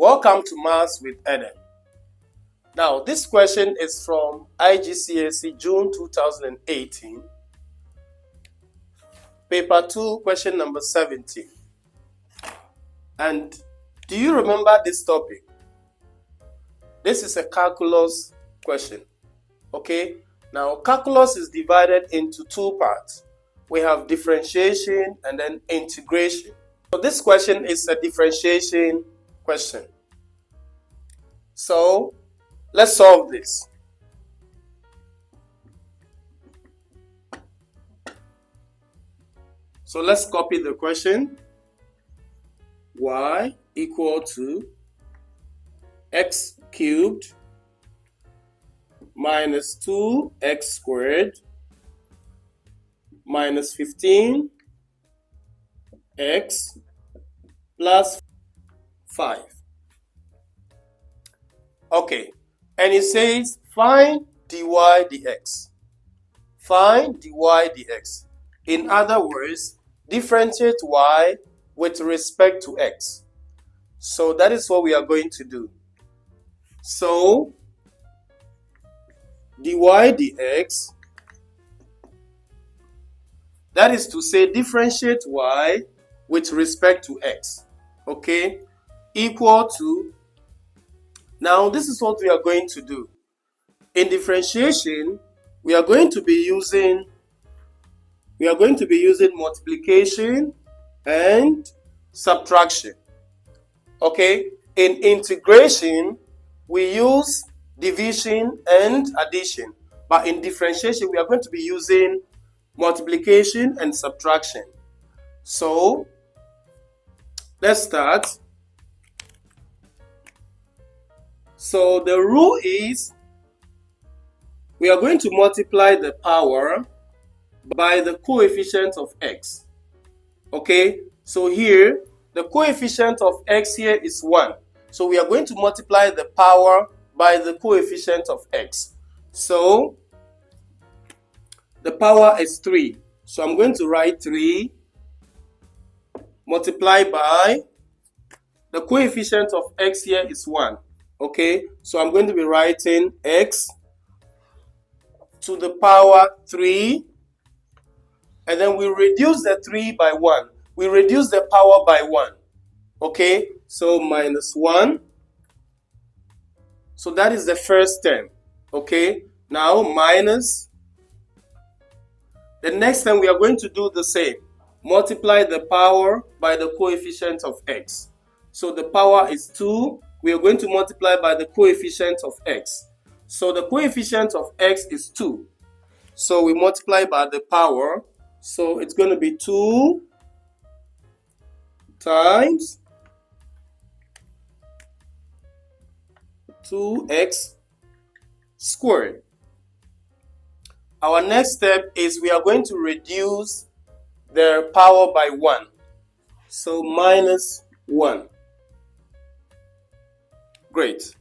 Welcome to Maths with Eden. Now, this question is from IGCSE June 2018, paper 2, question number 17. And do you remember this topic? This is a calculus question. Okay, now calculus is divided into two parts. We have differentiation and then integration. So this question is a differentiation question. So let's solve this. So let's copy the question. Y equal to x cubed minus 2x squared minus 15x plus 5. Okay, and it says find dy dx. Find dy dx. In other words, differentiate y with respect to x. So that is what we are going to do. So dy dx, that is to say differentiate y with respect to x, okay, equal to, now this is what we are going to do. In differentiation, we are going to be using multiplication and subtraction. Okay, in integration, we use division and addition, but in differentiation, we are going to be using multiplication and subtraction. So let's start. So the rule is we are going to multiply the power by the coefficient of x. Okay, so here the coefficient of x here is 1. So we are going to multiply the power by the coefficient of x. So the power is 3. So I'm going to write 3 multiplied by the coefficient of x here is 1. Okay, so I'm going to be writing x to the power 3, and then we reduce the 3 by 1. We reduce the power by 1. Okay, so minus 1. So that is the first term. Okay, now minus. The next time we are going to do the same. Multiply the power by the coefficient of x. So the power is 2. We are going to multiply by the coefficient of x. So the coefficient of x is 2. So we multiply by the power. So it's going to be 2 times 2x squared. Our next step is we are going to reduce the power by 1. So minus 1. Great.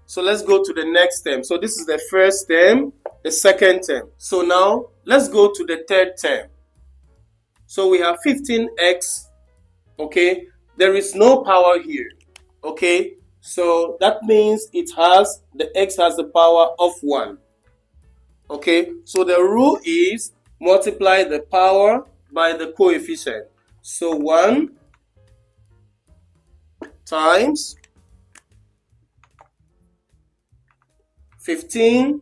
So let's go to the next term. So this is the first term, the second term. So now let's go to the third term. So we have 15x. Okay, there is no power here. Okay, so that means the x has the power of 1. Okay, so the rule is multiply the power by the coefficient. So 1 times 15x.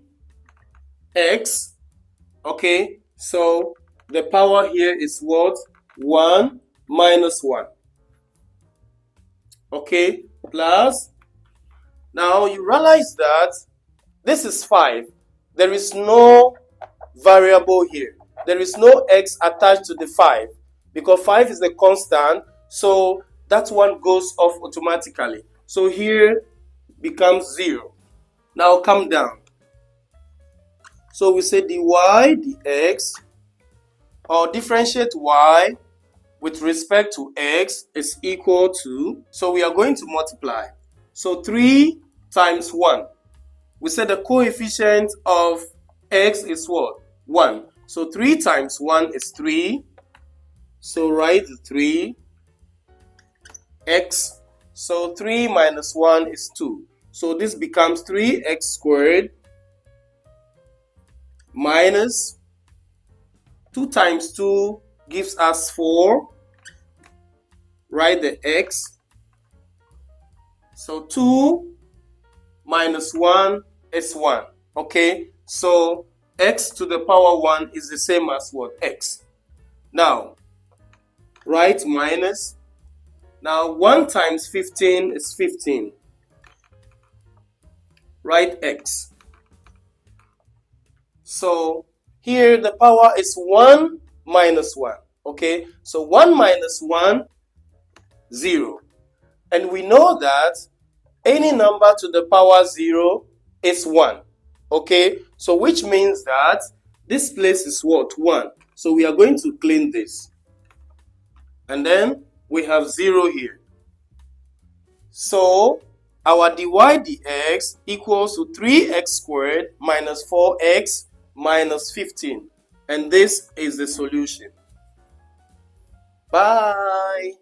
Okay, so the power here is what? 1 minus 1. Okay, plus. Now you realize that this is 5. There is no variable here. There is no x attached to the 5 because 5 is a constant. So that one goes off automatically. So here becomes 0. Now come down. So we say dy dx, or differentiate y with respect to x is equal to, so we are going to multiply. So 3 times 1. We said the coefficient of x is what? 1. So 3 times 1 is 3. So write 3 x So 3 minus 1 is 2. So this becomes 3x squared minus 2 times 2 gives us 4. Write the x. So 2 minus 1 is 1. Okay, so x to the power 1 is the same as what? X. Now, write minus. Now 1 times 15 is 15. Write x. So here the power is 1 minus 1. Okay, so 1 minus 1, 0. And we know that any number to the power 0 is 1. Okay, so which means that this place is what? 1. So we are going to clean this. And then we have 0 here. So our dy dx equals to 3x squared minus 4x minus 15. And this is the solution. Bye.